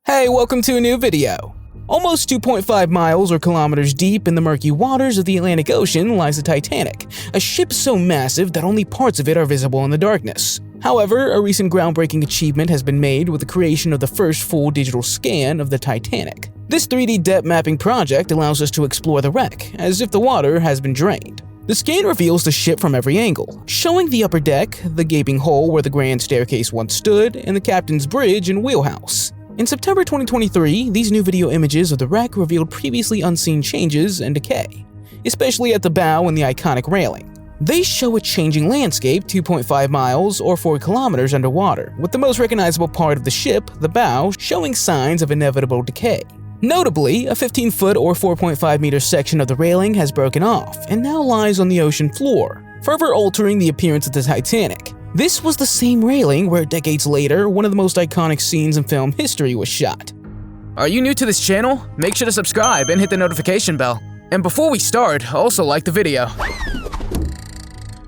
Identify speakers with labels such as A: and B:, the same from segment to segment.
A: Hey, welcome to a new video. Almost 2.5 miles or kilometers deep in the murky waters of the Atlantic Ocean lies the Titanic, a ship so massive that only parts of it are visible in the darkness. However, a recent groundbreaking achievement has been made with the creation of the first full digital scan of the Titanic. This 3D depth mapping project allows us to explore the wreck, as if the water has been drained. The scan reveals the ship from every angle, showing the upper deck, the gaping hole where the grand staircase once stood, and the captain's bridge and wheelhouse. In September 2023, these new video images of the wreck revealed previously unseen changes and decay, especially at the bow and the iconic railing. They show a changing landscape 2.5 miles or 4 kilometers underwater, with the most recognizable part of the ship, the bow, showing signs of inevitable decay. Notably, a 15-foot or 4.5-meter section of the railing has broken off and now lies on the ocean floor, further altering the appearance of the Titanic. This was the same railing where decades later, one of the most iconic scenes in film history was shot.
B: Are you new to this channel? Make sure to subscribe and hit the notification bell. And before we start, also like the video.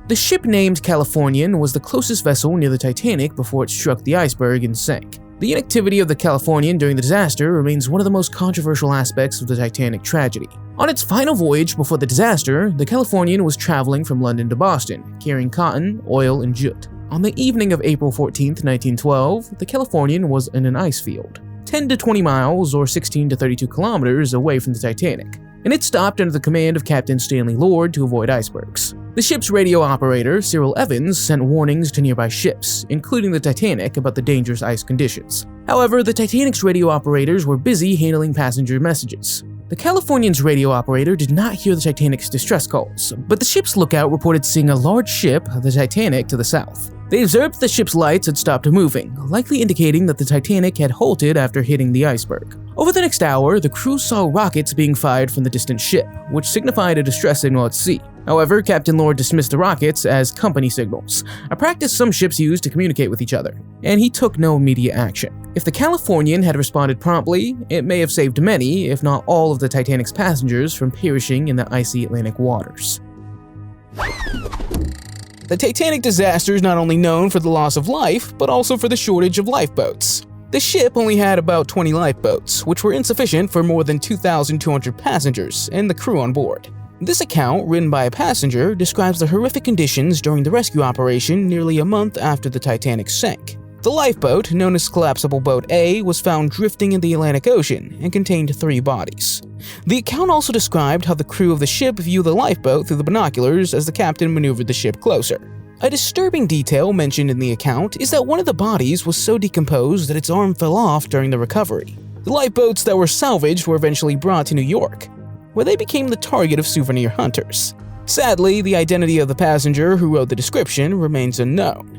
A: The ship named Californian was the closest vessel near the Titanic before it struck the iceberg and sank. The inactivity of the Californian during the disaster remains one of the most controversial aspects of the Titanic tragedy. On its final voyage before the disaster, the Californian was traveling from London to Boston, carrying cotton, oil, and jute. On the evening of April 14, 1912, the Californian was in an ice field, 10 to 20 miles or 16 to 32 kilometers away from the Titanic, and it stopped under the command of Captain Stanley Lord to avoid icebergs. The ship's radio operator, Cyril Evans, sent warnings to nearby ships, including the Titanic, about the dangerous ice conditions. However, the Titanic's radio operators were busy handling passenger messages. The Californian's radio operator did not hear the Titanic's distress calls, but the ship's lookout reported seeing a large ship, the Titanic, to the south. They observed the ship's lights had stopped moving, likely indicating that the Titanic had halted after hitting the iceberg. Over the next hour, the crew saw rockets being fired from the distant ship, which signified a distress signal at sea. However, Captain Lord dismissed the rockets as company signals, a practice some ships use to communicate with each other, and he took no immediate action. If the Californian had responded promptly, it may have saved many, if not all, of the Titanic's passengers from perishing in the icy Atlantic waters. The Titanic disaster is not only known for the loss of life, but also for the shortage of lifeboats. The ship only had about 20 lifeboats, which were insufficient for more than 2,200 passengers and the crew on board. This account, written by a passenger, describes the horrific conditions during the rescue operation nearly a month after the Titanic sank. The lifeboat, known as Collapsible Boat A, was found drifting in the Atlantic Ocean and contained 3 bodies. The account also described how the crew of the ship viewed the lifeboat through the binoculars as the captain maneuvered the ship closer. A disturbing detail mentioned in the account is that one of the bodies was so decomposed that its arm fell off during the recovery. The lifeboats that were salvaged were eventually brought to New York, where they became the target of souvenir hunters. Sadly, the identity of the passenger who wrote the description remains unknown.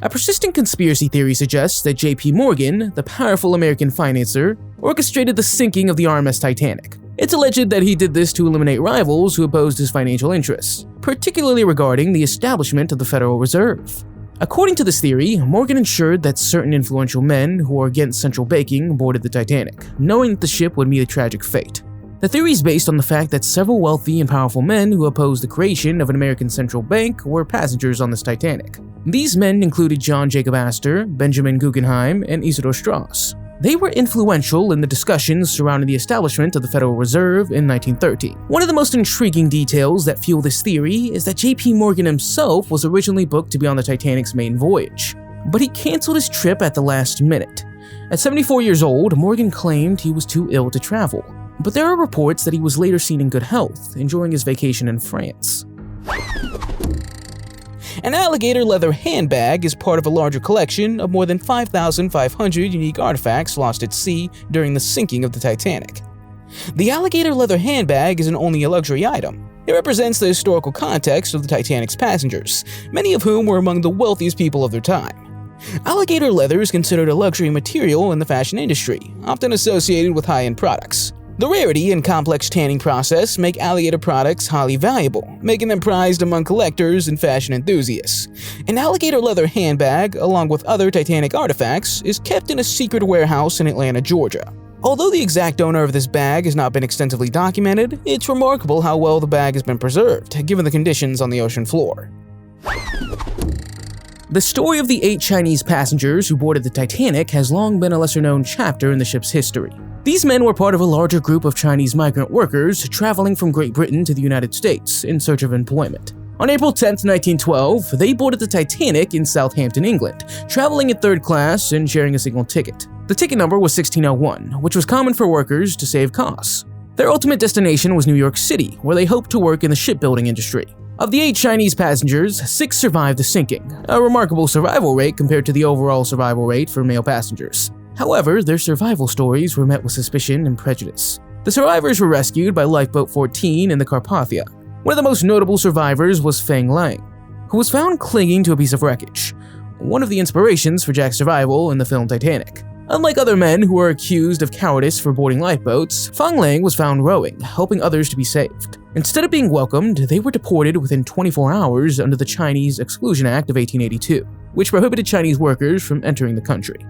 A: A persistent conspiracy theory suggests that J.P. Morgan, the powerful American financier, orchestrated the sinking of the RMS Titanic. It's alleged that he did this to eliminate rivals who opposed his financial interests, particularly regarding the establishment of the Federal Reserve. According to this theory, Morgan ensured that certain influential men who were against central banking boarded the Titanic, knowing that the ship would meet a tragic fate. The theory is based on the fact that several wealthy and powerful men who opposed the creation of an American central bank were passengers on this Titanic. These men included John Jacob Astor, Benjamin Guggenheim, and Isidor Straus. They were influential in the discussions surrounding the establishment of the Federal Reserve in 1913. One of the most intriguing details that fuel this theory is that J.P. Morgan himself was originally booked to be on the Titanic's main voyage, but he canceled his trip at the last minute. At 74 years old, Morgan claimed he was too ill to travel, but there are reports that he was later seen in good health, enjoying his vacation in France. An alligator leather handbag is part of a larger collection of more than 5,500 unique artifacts lost at sea during the sinking of the Titanic. The alligator leather handbag isn't only a luxury item. It represents the historical context of the Titanic's passengers, many of whom were among the wealthiest people of their time. Alligator leather is considered a luxury material in the fashion industry, often associated with high-end products. The rarity and complex tanning process make alligator products highly valuable, making them prized among collectors and fashion enthusiasts. An alligator leather handbag, along with other Titanic artifacts, is kept in a secret warehouse in Atlanta, Georgia. Although the exact owner of this bag has not been extensively documented, it's remarkable how well the bag has been preserved, given the conditions on the ocean floor.
B: The story of the 8 Chinese passengers who boarded the Titanic has long been a lesser-known chapter in the ship's history. These men were part of a larger group of Chinese migrant workers traveling from Great Britain to the United States in search of employment. On April 10, 1912, they boarded the Titanic in Southampton, England, traveling in third class and sharing a single ticket. The ticket number was 1601, which was common for workers to save costs. Their ultimate destination was New York City, where they hoped to work in the shipbuilding industry. Of the 8 Chinese passengers, 6 survived the sinking, a remarkable survival rate compared to the overall survival rate for male passengers. However, their survival stories were met with suspicion and prejudice. The survivors were rescued by Lifeboat 14 in the Carpathia. One of the most notable survivors was Feng Lang, who was found clinging to a piece of wreckage, one of the inspirations for Jack's survival in the film Titanic. Unlike other men who were accused of cowardice for boarding lifeboats, Feng Lang was found rowing, helping others to be saved. Instead of being welcomed, they were deported within 24 hours under the Chinese Exclusion Act of 1882, which prohibited Chinese workers from entering the country.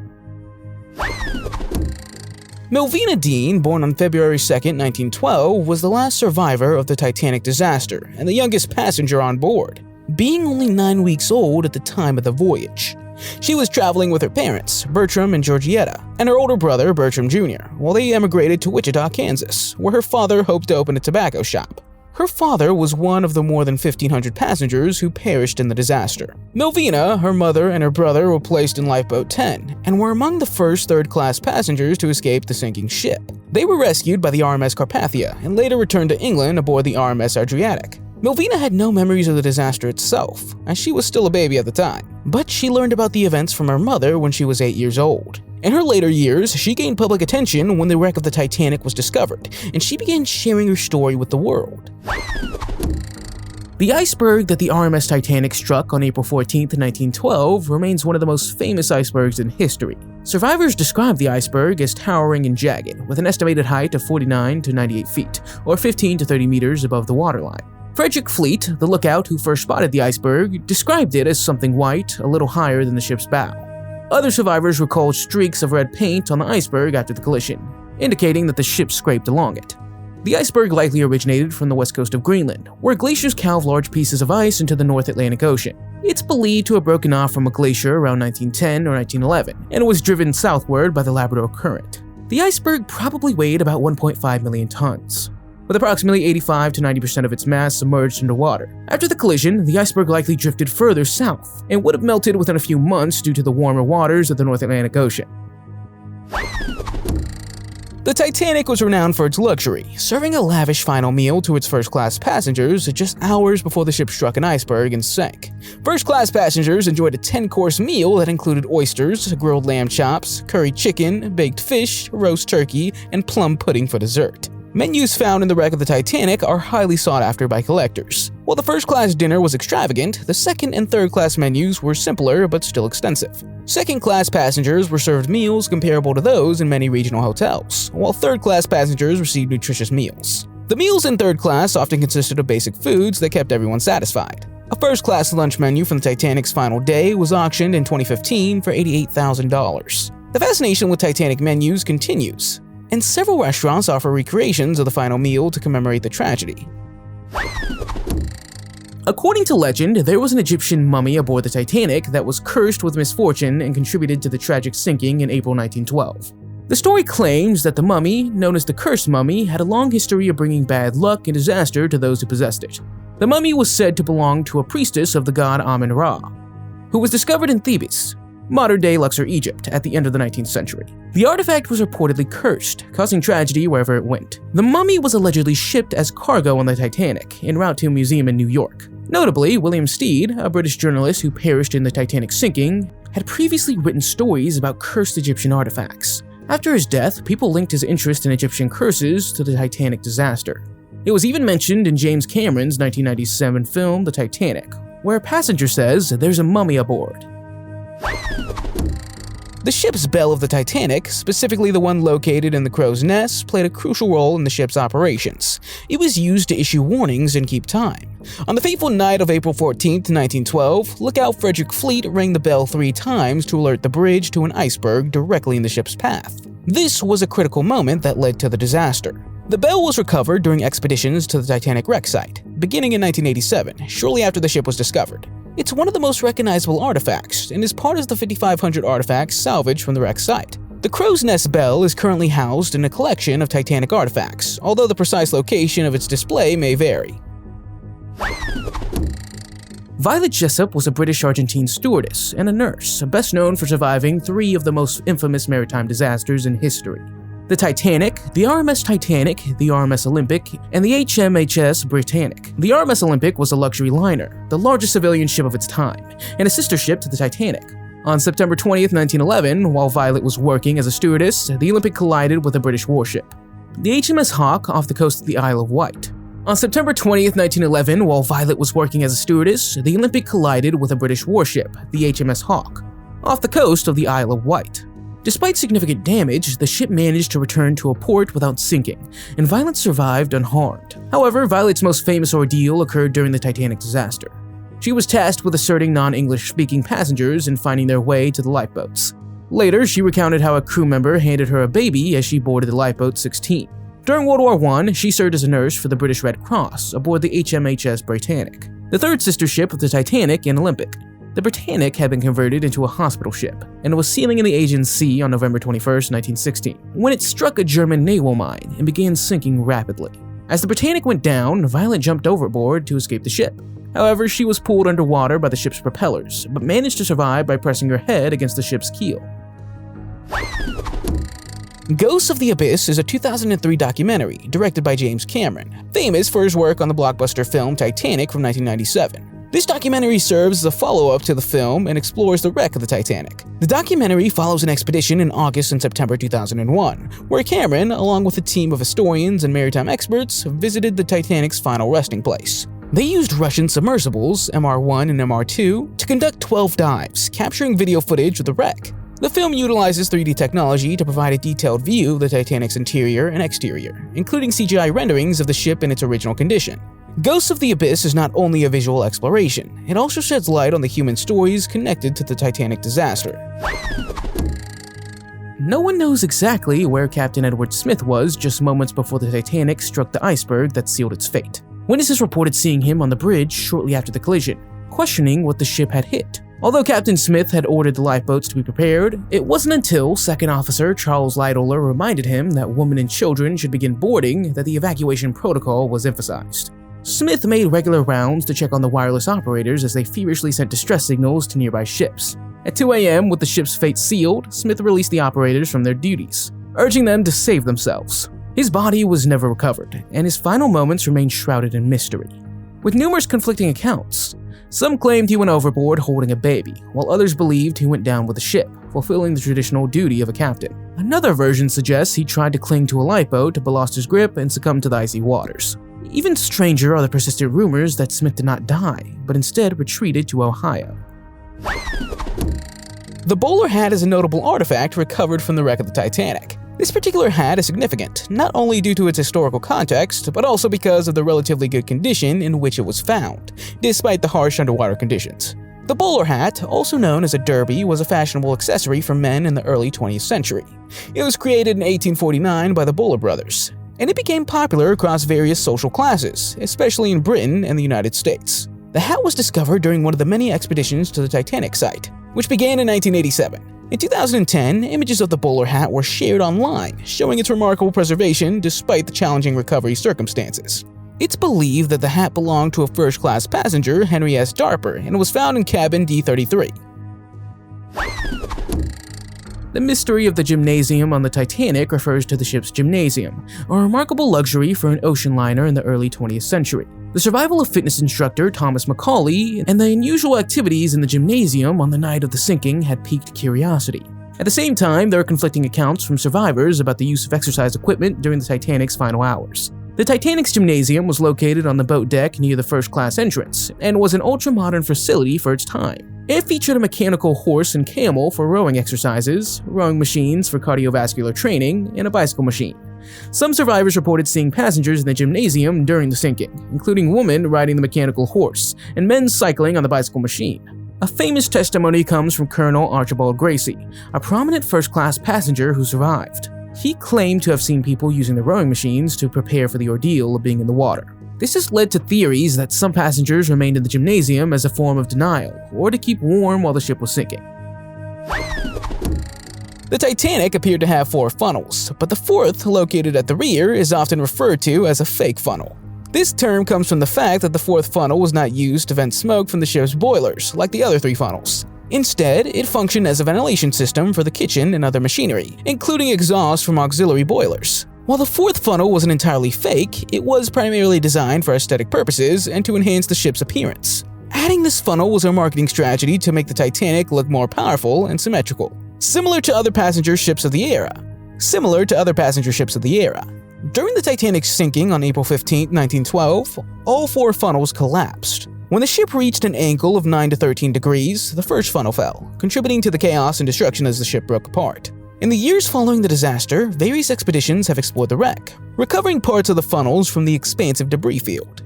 A: Melvina Dean, born on February 2, 1912, was the last survivor of the Titanic disaster and the youngest passenger on board, being only 9 weeks old at the time of the voyage. She was traveling with her parents, Bertram and Georgietta, and her older brother, Bertram Jr., while they emigrated to Wichita, Kansas, where her father hoped to open a tobacco shop. Her father was one of the more than 1,500 passengers who perished in the disaster. Melvina, her mother, and her brother were placed in Lifeboat 10 and were among the first third-class passengers to escape the sinking ship. They were rescued by the RMS Carpathia and later returned to England aboard the RMS Adriatic. Melvina had no memories of the disaster itself, as she was still a baby at the time, but she learned about the events from her mother when she was 8 years old. In her later years, she gained public attention when the wreck of the Titanic was discovered, and she began sharing her story with the world.
B: The iceberg that the RMS Titanic struck on April 14, 1912 remains one of the most famous icebergs in history. Survivors describe the iceberg as towering and jagged, with an estimated height of 49 to 98 feet, or 15 to 30 meters above the waterline. Frederick Fleet, the lookout who first spotted the iceberg, described it as something white, a little higher than the ship's bow. Other survivors recalled streaks of red paint on the iceberg after the collision, indicating that the ship scraped along it. The iceberg likely originated from the west coast of Greenland, where glaciers calve large pieces of ice into the North Atlantic Ocean. It's believed to have broken off from a glacier around 1910 or 1911, and was driven southward by the Labrador Current. The iceberg probably weighed about 1.5 million tons, with approximately 85 to 90% of its mass submerged underwater. After the collision, the iceberg likely drifted further south, and would have melted within a few months due to the warmer waters of the North Atlantic Ocean.
A: The Titanic was renowned for its luxury, serving a lavish final meal to its first-class passengers just hours before the ship struck an iceberg and sank. First-class passengers enjoyed a 10-course meal that included oysters, grilled lamb chops, curry chicken, baked fish, roast turkey, and plum pudding for dessert. Menus found in the wreck of the Titanic are highly sought after by collectors. While the first-class dinner was extravagant, the second and third-class menus were simpler but still extensive. Second-class passengers were served meals comparable to those in many regional hotels, while third-class passengers received nutritious meals. The meals in third class often consisted of basic foods that kept everyone satisfied. A first-class lunch menu from the Titanic's final day was auctioned in 2015 for $88,000. The fascination with Titanic menus continues, and several restaurants offer recreations of the final meal to commemorate the tragedy.
B: According to legend, there was an Egyptian mummy aboard the Titanic that was cursed with misfortune and contributed to the tragic sinking in April 1912. The story claims that the mummy, known as the Cursed Mummy, had a long history of bringing bad luck and disaster to those who possessed it. The mummy was said to belong to a priestess of the god Amun-Ra, who was discovered in Thebes, modern-day Luxor, Egypt, at the end of the 19th century. The artifact was reportedly cursed, causing tragedy wherever it went. The mummy was allegedly shipped as cargo on the Titanic, en route to a museum in New York. Notably, William Stead, a British journalist who perished in the Titanic sinking, had previously written stories about cursed Egyptian artifacts. After his death, people linked his interest in Egyptian curses to the Titanic disaster. It was even mentioned in James Cameron's 1997 film, The Titanic, where a passenger says there's a mummy aboard.
A: The ship's bell of the Titanic, specifically the one located in the crow's nest, played a crucial role in the ship's operations. It was used to issue warnings and keep time. On the fateful night of April 14, 1912, lookout Frederick Fleet rang the bell 3 times to alert the bridge to an iceberg directly in the ship's path. This was a critical moment that led to the disaster. The bell was recovered during expeditions to the Titanic wreck site, beginning in 1987, shortly after the ship was discovered. It's one of the most recognizable artifacts and is part of the 5,500 artifacts salvaged from the wreck site. The crow's nest bell is currently housed in a collection of Titanic artifacts, although the precise location of its display may vary.
B: Violet Jessup was a British-Argentine stewardess and a nurse, best known for surviving 3 of the most infamous maritime disasters in history: the Titanic, the RMS Titanic, the RMS Olympic, and the HMHS Britannic. The RMS Olympic was a luxury liner, the largest civilian ship of its time, and a sister ship to the Titanic. On September 20th, 1911, while Violet was working as a stewardess, the Olympic collided with a British warship, the HMS Hawke, off the coast of the Isle of Wight. On September 20th, 1911, while Violet was working as a stewardess, the Olympic collided with a British warship, the HMS Hawke, off the coast of the Isle of Wight. Despite significant damage, the ship managed to return to a port without sinking, and Violet survived unharmed. However, Violet's most famous ordeal occurred during the Titanic disaster. She was tasked with asserting non-English-speaking passengers and finding their way to the lifeboats. Later, she recounted how a crew member handed her a baby as she boarded the lifeboat 16. During World War I, she served as a nurse for the British Red Cross aboard the HMHS Britannic, the third sister ship of the Titanic and Olympic. The Britannic had been converted into a hospital ship and was sailing in the Aegean Sea on November 21, 1916, when it struck a German naval mine and began sinking rapidly. As the Britannic went down, Violet jumped overboard to escape the ship. However, she was pulled underwater by the ship's propellers, but managed to survive by pressing her head against the ship's keel.
A: Ghosts of the Abyss is a 2003 documentary directed by James Cameron, famous for his work on the blockbuster film Titanic from 1997. This documentary serves as a follow-up to the film and explores the wreck of the Titanic. The documentary follows an expedition in August and September 2001, where Cameron, along with a team of historians and maritime experts, visited the Titanic's final resting place. They used Russian submersibles, MR-1 and MR-2, to conduct 12 dives, capturing video footage of the wreck. The film utilizes 3D technology to provide a detailed view of the Titanic's interior and exterior, including CGI renderings of the ship in its original condition. Ghosts of the Abyss is not only a visual exploration, it also sheds light on the human stories connected to the Titanic disaster.
B: No one knows exactly where Captain Edward Smith was just moments before the Titanic struck the iceberg that sealed its fate. Witnesses reported seeing him on the bridge shortly after the collision, questioning what the ship had hit. Although Captain Smith had ordered the lifeboats to be prepared, it wasn't until Second Officer Charles Lightoller reminded him that women and children should begin boarding that the evacuation protocol was emphasized. Smith made regular rounds to check on the wireless operators as they feverishly sent distress signals to nearby ships. At 2 a.m., with the ship's fate sealed, Smith released the operators from their duties, urging them to save themselves. His body was never recovered, and his final moments remained shrouded in mystery. With numerous conflicting accounts, some claimed he went overboard holding a baby, while others believed he went down with the ship, fulfilling the traditional duty of a captain. Another version suggests he tried to cling to a lifeboat but lost his grip and succumbed to the icy waters. Even stranger are the persistent rumors that Smith did not die, but instead retreated to Ohio.
A: The bowler hat is a notable artifact recovered from the wreck of the Titanic. This particular hat is significant, not only due to its historical context, but also because of the relatively good condition in which it was found, despite the harsh underwater conditions. The bowler hat, also known as a derby, was a fashionable accessory for men in the early 20th century. It was created in 1849 by the Bowler brothers, and it became popular across various social classes, especially in Britain and the United States. The hat was discovered during one of the many expeditions to the Titanic site, which began in 1987. In 2010, images of the bowler hat were shared online, showing its remarkable preservation despite the challenging recovery circumstances. It's believed that the hat belonged to a first-class passenger, Henry S. Darper, and was found in cabin D33.
B: The mystery of the gymnasium on the Titanic refers to the ship's gymnasium, a remarkable luxury for an ocean liner in the early 20th century. The survival of fitness instructor Thomas Macaulay and the unusual activities in the gymnasium on the night of the sinking had piqued curiosity. At the same time, there are conflicting accounts from survivors about the use of exercise equipment during the Titanic's final hours. The Titanic's gymnasium was located on the boat deck near the first-class entrance and was an ultra-modern facility for its time. It featured a mechanical horse and camel for rowing exercises, rowing machines for cardiovascular training, and a bicycle machine. Some survivors reported seeing passengers in the gymnasium during the sinking, including women riding the mechanical horse and men cycling on the bicycle machine. A famous testimony comes from Colonel Archibald Gracie, a prominent first-class passenger who survived. He claimed to have seen people using the rowing machines to prepare for the ordeal of being in the water. This has led to theories that some passengers remained in the gymnasium as a form of denial, or to keep warm while the ship was sinking.
A: The Titanic appeared to have 4 funnels, but the 4th, located at the rear, is often referred to as a fake funnel. This term comes from the fact that the 4th funnel was not used to vent smoke from the ship's boilers, like the other 3 funnels. Instead, it functioned as a ventilation system for the kitchen and other machinery, including exhaust from auxiliary boilers. While the 4th funnel wasn't entirely fake, it was primarily designed for aesthetic purposes and to enhance the ship's appearance. Adding this funnel was a marketing strategy to make the Titanic look more powerful and symmetrical, similar to other passenger ships of the era. During the Titanic's sinking on April 15, 1912, all 4 funnels collapsed. When the ship reached an angle of 9 to 13 degrees, the first funnel fell, contributing to the chaos and destruction as the ship broke apart. In the years following the disaster, various expeditions have explored the wreck, recovering parts of the funnels from the expansive debris field.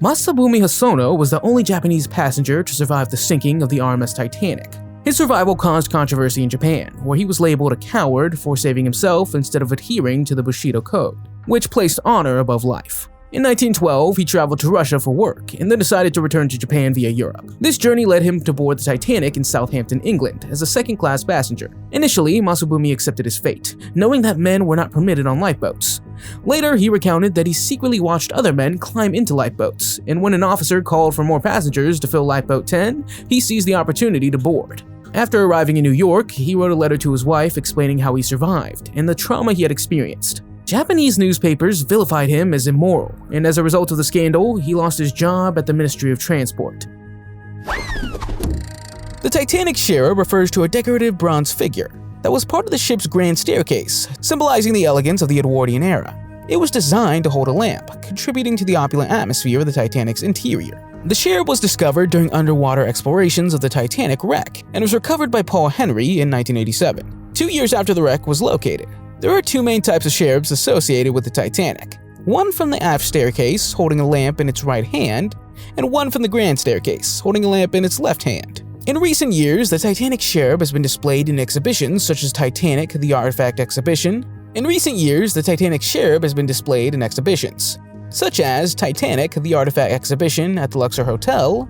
B: Masabumi Hosono was the only Japanese passenger to survive the sinking of the RMS Titanic. His survival caused controversy in Japan, where he was labeled a coward for saving himself instead of adhering to the Bushido Code, which placed honor above life. In 1912, he traveled to Russia for work and then decided to return to Japan via Europe. This journey led him to board the Titanic in Southampton, England, as a second-class passenger. Initially, Masabumi accepted his fate, knowing that men were not permitted on lifeboats. Later, he recounted that he secretly watched other men climb into lifeboats, and when an officer called for more passengers to fill Lifeboat 10, he seized the opportunity to board. After arriving in New York, he wrote a letter to his wife explaining how he survived and the trauma he had experienced. Japanese newspapers vilified him as immoral, and as a result of the scandal, he lost his job at the Ministry of Transport.
A: The Titanic shera refers to a decorative bronze figure that was part of the ship's grand staircase, symbolizing the elegance of the Edwardian era. It was designed to hold a lamp, contributing to the opulent atmosphere of the Titanic's interior. The shera was discovered during underwater explorations of the Titanic wreck and was recovered by Paul Henry in 1987, 2 years after the wreck was located. There are 2 main types of cherubs associated with the Titanic, one from the aft staircase holding a lamp in its right hand, and one from the grand staircase holding a lamp in its left hand. In recent years, the Titanic cherub has been displayed in exhibitions such as Titanic, the Artifact Exhibition. Such as Titanic, the Artifact Exhibition at the Luxor Hotel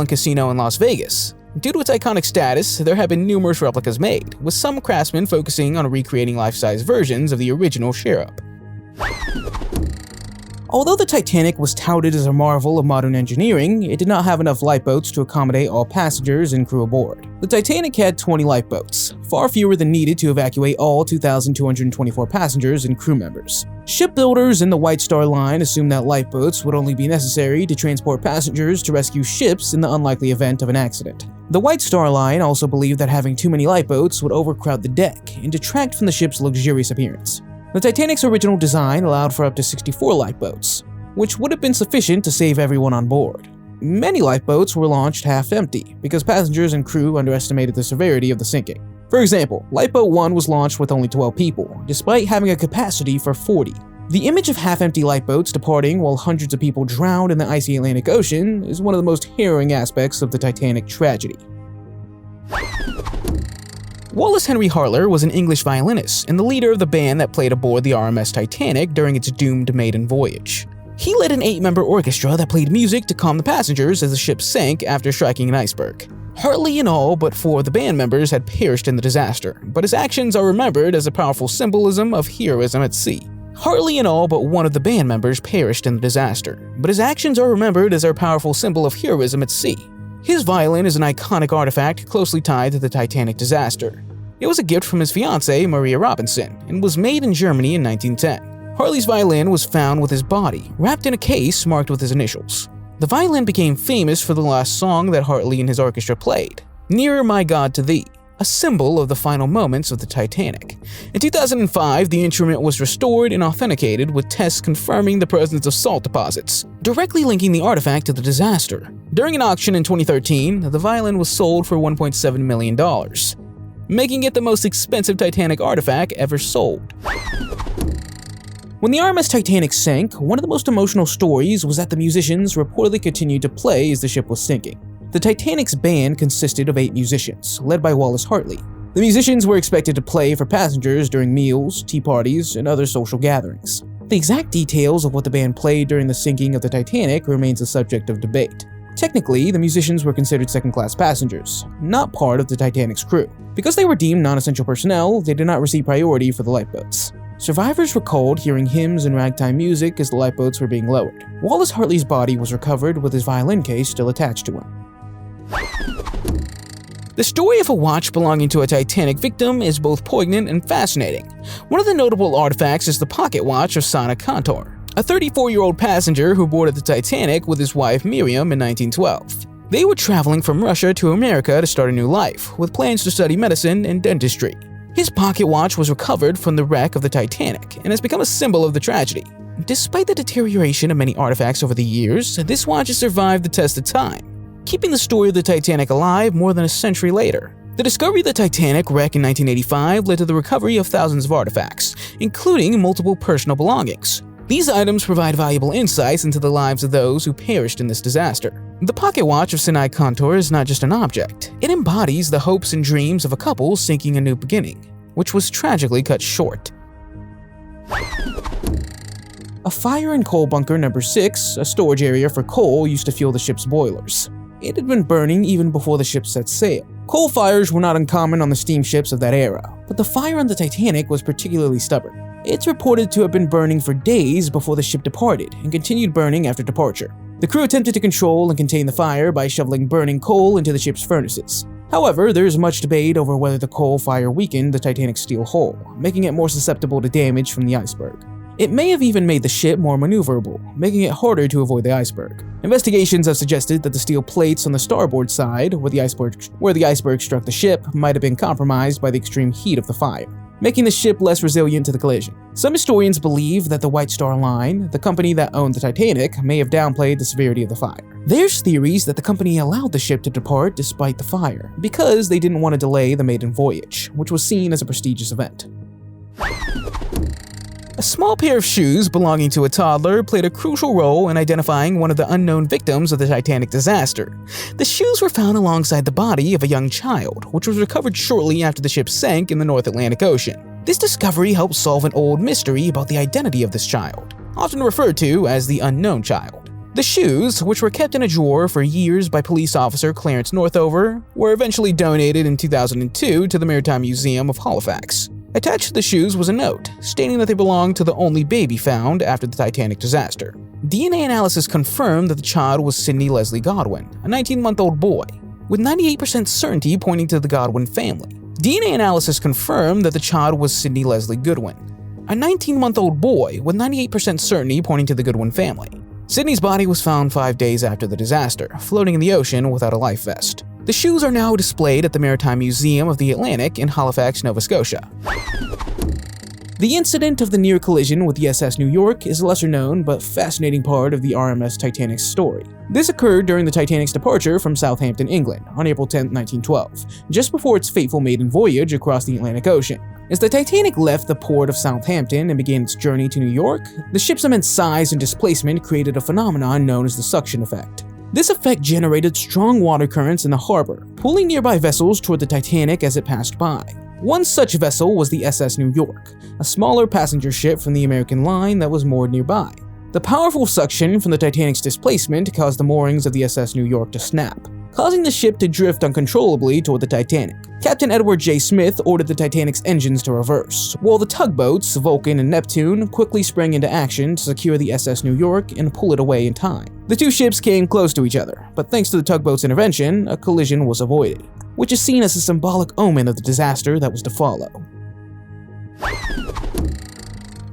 A: and Casino in Las Vegas. Due to its iconic status, there have been numerous replicas made, with some craftsmen focusing on recreating life-size versions of the original cherub. Although the Titanic was touted as a marvel of modern engineering, it did not have enough lifeboats to accommodate all passengers and crew aboard. The Titanic had 20 lifeboats, far fewer than needed to evacuate all 2,224 passengers and crew members. Shipbuilders in the White Star Line assumed that lifeboats would only be necessary to transport passengers to rescue ships in the unlikely event of an accident. The White Star Line also believed that having too many lifeboats would overcrowd the deck and detract from the ship's luxurious appearance. The Titanic's original design allowed for up to 64 lifeboats, which would have been sufficient to save everyone on board. Many lifeboats were launched half-empty because passengers and crew underestimated the severity of the sinking. For example, Lifeboat 1 was launched with only 12 people, despite having a capacity for 40. The image of half-empty lifeboats departing while hundreds of people drowned in the icy Atlantic Ocean is one of the most harrowing aspects of the Titanic tragedy. Wallace Henry Hartler was an English violinist and the leader of the band that played aboard the RMS Titanic during its doomed maiden voyage. He led an 8-member orchestra that played music to calm the passengers as the ship sank after striking an iceberg. Hardly in all but 4 of the band members had perished in the disaster, but his actions are remembered as a powerful symbolism of heroism at sea. Hardly in all but 1 of the band members perished in the disaster, but his actions are remembered as a powerful symbol of heroism at sea. His violin is an iconic artifact closely tied to the Titanic disaster. It was a gift from his fiancée, Maria Robinson, and was made in Germany in 1910. Hartley's violin was found with his body, wrapped in a case marked with his initials. The violin became famous for the last song that Hartley and his orchestra played, "Nearer My God to Thee," a symbol of the final moments of the Titanic. In 2005, the instrument was restored and authenticated with tests confirming the presence of salt deposits, directly linking the artifact to the disaster. During an auction in 2013, the violin was sold for $1.7 million, making it the most expensive Titanic artifact ever sold. When the RMS Titanic sank, one of the most emotional stories was that the musicians reportedly continued to play as the ship was sinking. The Titanic's band consisted of 8 musicians, led by Wallace Hartley. The musicians were expected to play for passengers during meals, tea parties, and other social gatherings.
B: The exact details of what the band played during the sinking of the Titanic remains a subject of debate. Technically, the musicians were considered second-class passengers, not part of the Titanic's crew. Because they were deemed non-essential personnel, they did not receive priority for the lifeboats. Survivors recalled hearing hymns and ragtime music as the lifeboats were being lowered. Wallace Hartley's body was recovered with his violin case still attached to him.
A: The story of a watch belonging to a Titanic victim is both poignant and fascinating. One of the notable artifacts is the pocket watch of Sana Cantor, a 34-year-old passenger who boarded the Titanic with his wife Miriam in 1912. They were traveling from Russia to America to start a new life, with plans to study medicine and dentistry. His pocket watch was recovered from the wreck of the Titanic and has become a symbol of the tragedy. Despite the deterioration of many artifacts over the years, this watch has survived the test of time, keeping the story of the Titanic alive more than a century later. The discovery of the Titanic wreck in 1985 led to the recovery of thousands of artifacts, including multiple personal belongings. These items provide valuable insights into the lives of those who perished in this disaster. The pocket watch of Sana Cantor is not just an object. It embodies the hopes and dreams of a couple seeking a new beginning, which was tragically cut short.
B: A fire in coal bunker number 6, a storage area for coal, used to fuel the ship's boilers. It had been burning even before the ship set sail. Coal fires were not uncommon on the steamships of that era, but the fire on the Titanic was particularly stubborn. It's reported to have been burning for days before the ship departed and continued burning after departure. The crew attempted to control and contain the fire by shoveling burning coal into the ship's furnaces. However, there is much debate over whether the coal fire weakened the Titanic's steel hull, making it more susceptible to damage from the iceberg. It may have even made the ship more maneuverable, making it harder to avoid the iceberg. Investigations have suggested that the steel plates on the starboard side, where the iceberg struck the ship, might have been compromised by the extreme heat of the fire, making the ship less resilient to the collision. Some historians believe that the White Star Line, the company that owned the Titanic, may have downplayed the severity of the fire. There's theories that the company allowed the ship to depart despite the fire, because they didn't want to delay the maiden voyage, which was seen as a prestigious event.
A: A small pair of shoes belonging to a toddler played a crucial role in identifying one of the unknown victims of the Titanic disaster. The shoes were found alongside the body of a young child, which was recovered shortly after the ship sank in the North Atlantic Ocean. This discovery helped solve an old mystery about the identity of this child, often referred to as the unknown child. The shoes, which were kept in a drawer for years by police officer Clarence Northover, were eventually donated in 2002 to the Maritime Museum of Halifax. Attached to the shoes was a note, stating that they belonged to the only baby found after the Titanic disaster. DNA analysis confirmed that the child was Sidney Leslie Godwin, a 19-month-old boy, with 98% certainty pointing to the Godwin family. DNA analysis confirmed that the child was Sidney Leslie Goodwin, a 19-month-old boy with 98% certainty pointing to the Goodwin family. Sidney's body was found 5 days after the disaster, floating in the ocean without a life vest. The shoes are now displayed at the Maritime Museum of the Atlantic in Halifax, Nova Scotia.
B: The incident of the near collision with the SS New York is a lesser-known but fascinating part of the RMS Titanic's story. This occurred during the Titanic's departure from Southampton, England, on April 10, 1912, just before its fateful maiden voyage across the Atlantic Ocean. As the Titanic left the port of Southampton and began its journey to New York, the ship's immense size and displacement created a phenomenon known as the suction effect. This effect generated strong water currents in the harbor, pulling nearby vessels toward the Titanic as it passed by. One such vessel was the SS New York, a smaller passenger ship from the American line that was moored nearby. The powerful suction from the Titanic's displacement caused the moorings of the SS New York to snap, causing the ship to drift uncontrollably toward the Titanic. Captain Edward J. Smith ordered the Titanic's engines to reverse, while the tugboats, Vulcan and Neptune, quickly sprang into action to secure the SS New York and pull it away in time. The two ships came close to each other, but thanks to the tugboat's intervention, a collision was avoided, which is seen as a symbolic omen of the disaster that was to follow.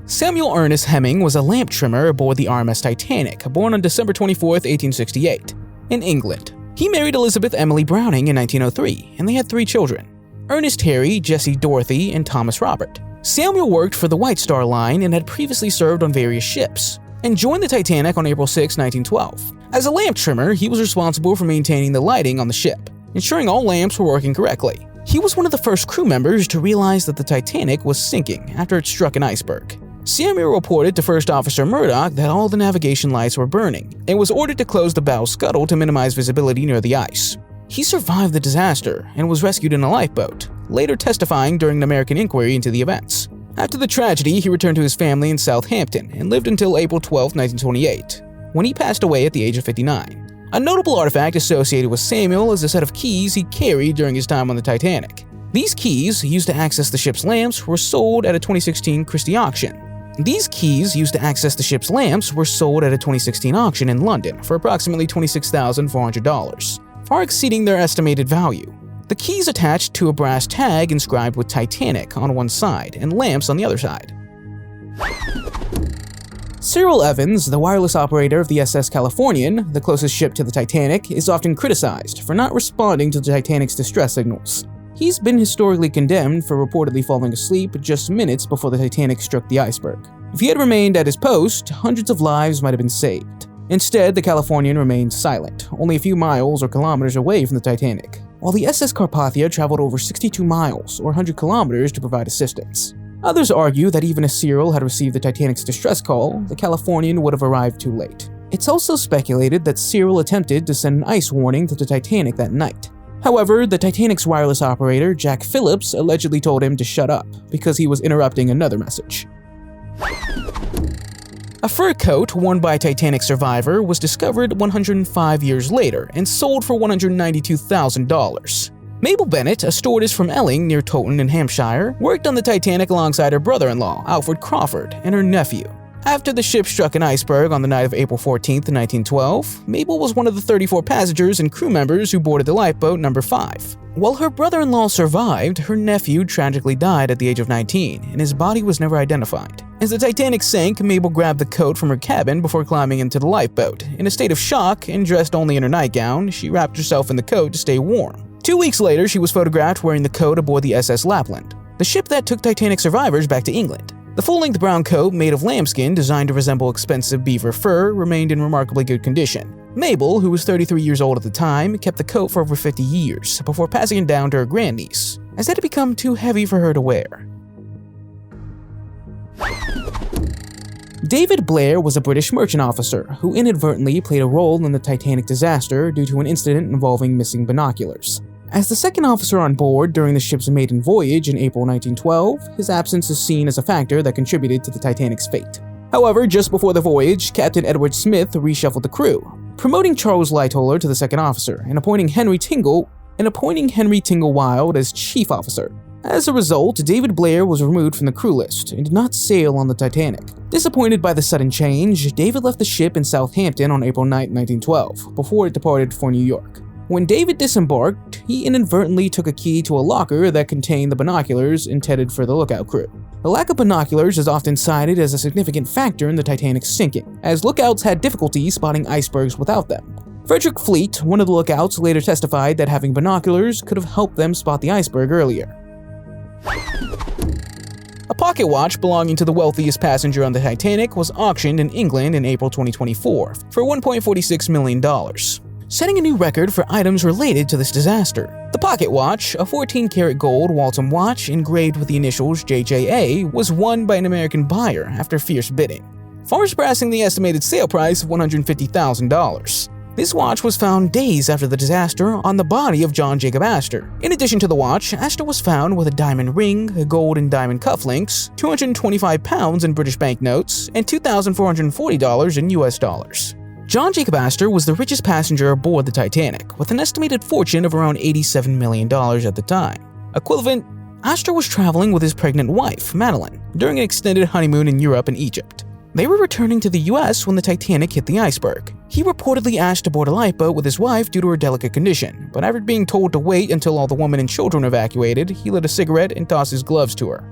A: Samuel Ernest Hemming was a lamp trimmer aboard the RMS Titanic, born on December 24, 1868, in England. He married Elizabeth Emily Browning in 1903, and they had 3 children: Ernest Harry, Jessie Dorothy, and Thomas Robert. Samuel worked for the White Star Line and had previously served on various ships, and joined the Titanic on April 6, 1912. As a lamp trimmer, he was responsible for maintaining the lighting on the ship, ensuring all lamps were working correctly. He was one of the first crew members to realize that the Titanic was sinking after it struck an iceberg. Samuel reported to First Officer Murdoch that all the navigation lights were burning and was ordered to close the bow scuttle to minimize visibility near the ice. He survived the disaster and was rescued in a lifeboat, later testifying during an American inquiry into the events. After the tragedy, he returned to his family in Southampton and lived until April 12, 1928, when he passed away at the age of 59. A notable artifact associated with Samuel is a set of keys he carried during his time on the Titanic. These keys, used to access the ship's lamps, were sold at a 2016 Christie auction. These keys, used to access the ship's lamps, were sold at a 2016 auction in London for approximately $26,400, far exceeding their estimated value. The keys attached to a brass tag inscribed with Titanic on one side and lamps on the other side.
B: Cyril Evans, the wireless operator of the SS Californian, the closest ship to the Titanic, is often criticized for not responding to the Titanic's distress signals. He's been historically condemned for reportedly falling asleep just minutes before the Titanic struck the iceberg. If he had remained at his post, hundreds of lives might have been saved. Instead, the Californian remained silent, only a few miles or kilometers away from the Titanic, while the SS Carpathia traveled over 62 miles or 100 kilometers to provide assistance. Others argue that even if Cyril had received the Titanic's distress call, the Californian would have arrived too late. It's also speculated that Cyril attempted to send an ice warning to the Titanic that night. However, the Titanic's wireless operator, Jack Phillips, allegedly told him to shut up because he was interrupting another message.
A: A fur coat worn by a Titanic survivor was discovered 105 years later and sold for $192,000. Mabel Bennett, a stewardess from Elling near Tolton in Hampshire, worked on the Titanic alongside her brother-in-law, Alfred Crawford, and her nephew. After the ship struck an iceberg on the night of April 14, 1912, Mabel was one of the 34 passengers and crew members who boarded the Lifeboat No. 5. While her brother-in-law survived, her nephew tragically died at the age of 19, and his body was never identified. As the Titanic sank, Mabel grabbed the coat from her cabin before climbing into the lifeboat. In a state of shock and dressed only in her nightgown, she wrapped herself in the coat to stay warm. 2 weeks later, she was photographed wearing the coat aboard the SS Lapland, the ship that took Titanic survivors back to England. The full-length brown coat made of lambskin designed to resemble expensive beaver fur remained in remarkably good condition. Mabel, who was 33 years old at the time, kept the coat for over 50 years before passing it down to her grandniece, as it had become too heavy for her to wear.
B: David Blair was a British merchant officer who inadvertently played a role in the Titanic disaster due to an incident involving missing binoculars. As the second officer on board during the ship's maiden voyage in April 1912, his absence is seen as a factor that contributed to the Titanic's fate. However, just before the voyage, Captain Edward Smith reshuffled the crew, promoting Charles Lightoller to the second officer and appointing Henry Tingle Wilde as chief officer. As a result, David Blair was removed from the crew list and did not sail on the Titanic. Disappointed by the sudden change, David left the ship in Southampton on April 9, 1912, before it departed for New York. When David disembarked, he inadvertently took a key to a locker that contained the binoculars intended for the lookout crew. The lack of binoculars is often cited as a significant factor in the Titanic's sinking, as lookouts had difficulty spotting icebergs without them. Frederick Fleet, one of the lookouts, later testified that having binoculars could have helped them spot the iceberg earlier.
A: A pocket watch belonging to the wealthiest passenger on the Titanic was auctioned in England in April 2024 for $1.46 million. Setting a new record for items related to this disaster. The pocket watch, a 14-karat gold Waltham watch engraved with the initials JJA, was won by an American buyer after fierce bidding, far surpassing the estimated sale price of $150,000. This watch was found days after the disaster on the body of John Jacob Astor. In addition to the watch, Astor was found with a diamond ring, gold and diamond cufflinks, 225 pounds in British banknotes, and $2,440 in US dollars. John Jacob Astor was the richest passenger aboard the Titanic, with an estimated fortune of around $87 million at the time. Equivalent, Astor was traveling with his pregnant wife, Madeline, during an extended honeymoon in Europe and Egypt. They were returning to the US when the Titanic hit the iceberg. He reportedly asked to board a lifeboat with his wife due to her delicate condition, but after being told to wait until all the women and children were evacuated, he lit a cigarette and tossed his gloves to her.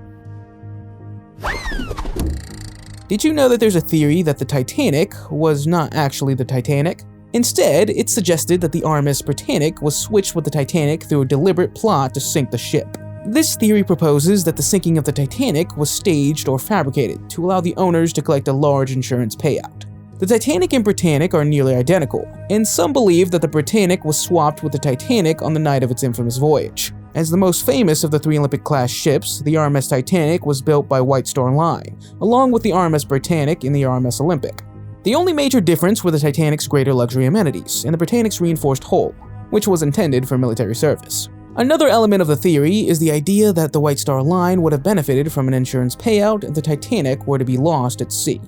A: Did you know that there's a theory that the Titanic was not actually the Titanic? Instead, it's suggested that the RMS Britannic was switched with the Titanic through a deliberate plot to sink the ship. This theory proposes that the sinking of the Titanic was staged or fabricated to allow the owners to collect a large insurance payout. The Titanic and Britannic are nearly identical, and some believe that the Britannic was swapped with the Titanic on the night of its infamous voyage. As the most famous of the three Olympic-class ships, the RMS Titanic was built by White Star Line, along with the RMS Britannic and the RMS Olympic. The only major difference were the Titanic's greater luxury amenities and the Britannic's reinforced hull, which was intended for military service.
B: Another element of the theory is the idea that the White Star Line would have benefited from an insurance payout if the Titanic were to be lost at sea.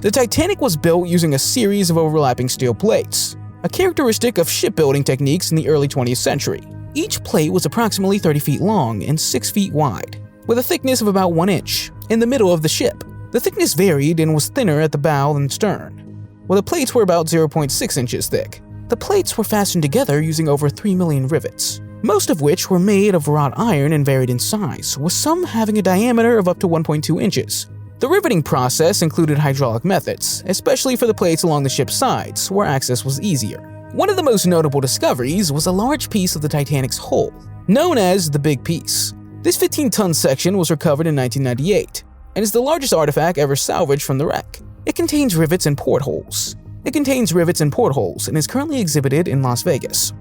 A: The Titanic was built using a series of overlapping steel plates, a characteristic of shipbuilding techniques in the early 20th century. Each plate was approximately 30 feet long and 6 feet wide, with a thickness of about 1 inch, in the middle of the ship. The thickness varied and was thinner at the bow than stern, while the plates were about 0.6 inches thick. The plates were fastened together using over 3 million rivets, most of which were made of wrought iron and varied in size, with some having a diameter of up to 1.2 inches. The riveting process included hydraulic methods, especially for the plates along the ship's sides, where access was easier. One of the most notable discoveries was a large piece of the Titanic's hull, known as the Big Piece. This 15-ton section was recovered in 1998, and is the largest artifact ever salvaged from the wreck. It contains rivets and portholes. And is currently exhibited in Las Vegas.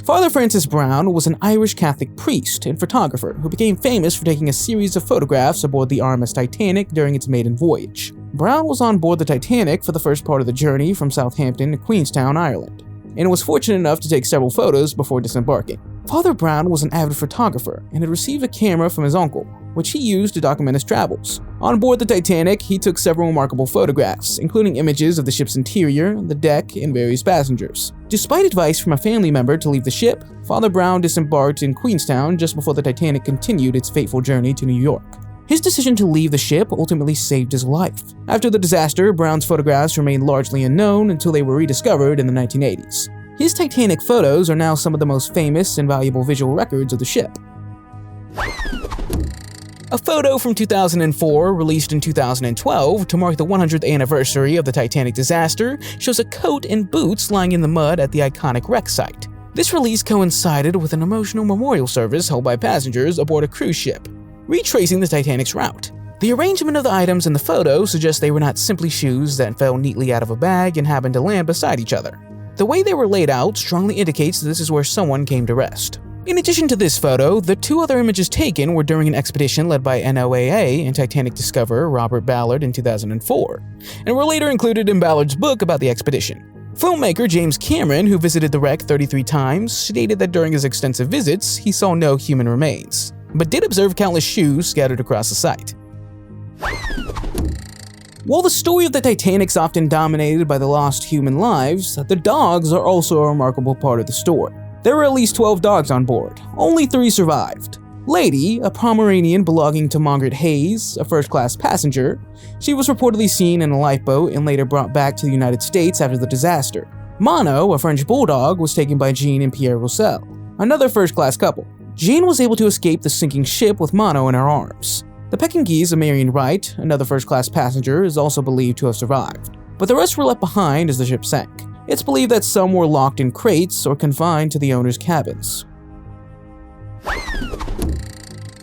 A: Father Francis Brown was an Irish Catholic priest and photographer who became famous for taking a series of photographs aboard the RMS Titanic during its maiden voyage. Brown was on board the Titanic for the first part of the journey from Southampton to Queenstown, Ireland, and was fortunate enough to take several photos before disembarking. Father Brown was an avid photographer and had received a camera from his uncle, which he used to document his travels. On board the Titanic, he took several remarkable photographs, including images of the ship's interior, the deck, and various passengers. Despite advice from a family member to leave the ship, Father Brown disembarked in Queenstown just before the Titanic continued its fateful journey to New York. His decision to leave the ship ultimately saved his life. After the disaster, Brown's photographs remained largely unknown until they were rediscovered in the 1980s. His Titanic photos are now some of the most famous and valuable visual records of the ship. A photo from 2004, released in 2012 to mark the 100th anniversary of the Titanic disaster, shows a coat and boots lying in the mud at the iconic wreck site. This release coincided with an emotional memorial service held by passengers aboard a cruise ship, retracing the Titanic's route. The arrangement of the items in the photo suggests they were not simply shoes that fell neatly out of a bag and happened to land beside each other. The way they were laid out strongly indicates that this is where someone came to rest. In addition to this photo, the two other images taken were during an expedition led by NOAA and Titanic discoverer Robert Ballard in 2004, and were later included in Ballard's book about the expedition. Filmmaker James Cameron, who visited the wreck 33 times, stated that during his extensive visits, he saw no human remains, but did observe countless shoes scattered across the site. While the story of the Titanic is often dominated by the lost human lives, the dogs are also a remarkable part of the story. There were at least 12 dogs on board. Only 3 survived. Lady, a Pomeranian belonging to Margaret Hayes, a first-class passenger, she was reportedly seen in a lifeboat and later brought back to the United States after the disaster. Mono, a French bulldog, was taken by Jean and Pierre Roussel, another first-class couple. Jean was able to escape the sinking ship with Mono in her arms. The Pekingese of Marion Wright, another first-class passenger, is also believed to have survived, but the rest were left behind as the ship sank. It's believed that some were locked in crates or confined to the owners' cabins.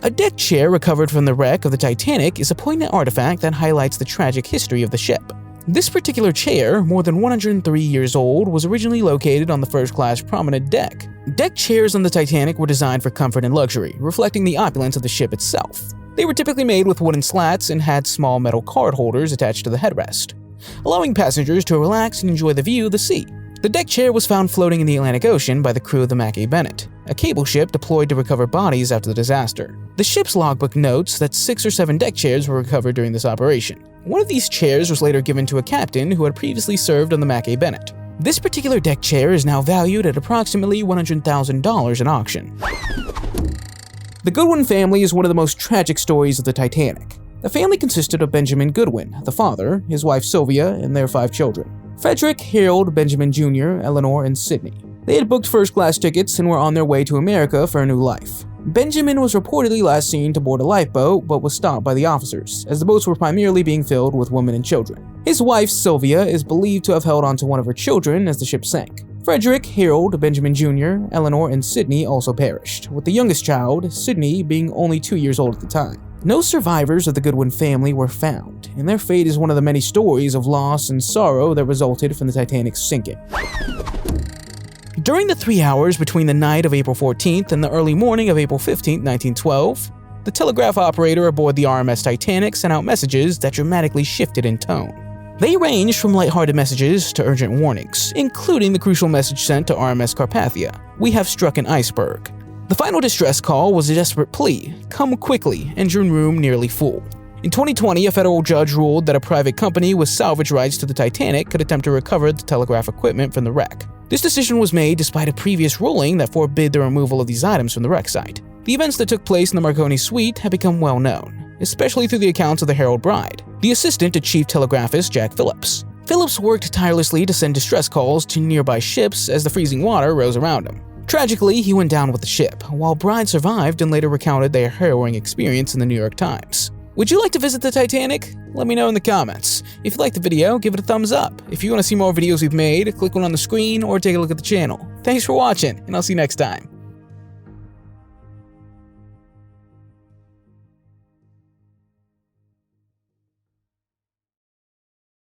A: A deck chair recovered from the wreck of the Titanic is a poignant artifact that highlights the tragic history of the ship. This particular chair, more than 103 years old, was originally located on the first-class promenade deck. Deck chairs on the Titanic were designed for comfort and luxury, reflecting the opulence of the ship itself. They were typically made with wooden slats and had small metal card holders attached to the headrest, allowing passengers to relax and enjoy the view of the sea. The deck chair was found floating in the Atlantic Ocean by the crew of the Mackay Bennett, a cable ship deployed to recover bodies after the disaster. The ship's logbook notes that 6 or 7 deck chairs were recovered during this operation. One of these chairs was later given to a captain who had previously served on the Mackay Bennett. This particular deck chair is now valued at approximately $100,000 in auction. The Goodwin family is one of the most tragic stories of the Titanic. The family consisted of Benjamin Goodwin, the father, his wife Sylvia, and their 5 children: Frederick, Harold, Benjamin Jr., Eleanor, and Sidney. They had booked first-class tickets and were on their way to America for a new life. Benjamin was reportedly last seen to board a lifeboat, but was stopped by the officers, as the boats were primarily being filled with women and children. His wife, Sylvia, is believed to have held onto one of her children as the ship sank. Frederick, Harold, Benjamin Jr., Eleanor, and Sidney also perished, with the youngest child, Sidney, being only 2 years old at the time. No survivors of the Goodwin family were found, and their fate is one of the many stories of loss and sorrow that resulted from the Titanic's sinking. During the 3 hours between the night of April 14th and the early morning of April 15th, 1912, the telegraph operator aboard the RMS Titanic sent out messages that dramatically shifted in tone. They ranged from lighthearted messages to urgent warnings, including the crucial message sent to RMS Carpathia: "We have struck an iceberg." The final distress call was a desperate plea: "Come quickly, engine room nearly full." In 2020, a federal judge ruled that a private company with salvage rights to the Titanic could attempt to recover the telegraph equipment from the wreck. This decision was made despite a previous ruling that forbid the removal of these items from the wreck site. The events that took place in the Marconi suite have become well known, especially through the accounts of the Herald Bride, the assistant to Chief Telegraphist Jack Phillips. Phillips worked tirelessly to send distress calls to nearby ships as the freezing water rose around him. Tragically, he went down with the ship, while Bride survived and later recounted their harrowing experience in the New York Times. Would you like to visit the Titanic? Let me know in the comments. If you liked the video, give it a thumbs up. If you want to see more videos we've made, click one on the screen or take a look at the channel. Thanks for watching, and I'll see you next time.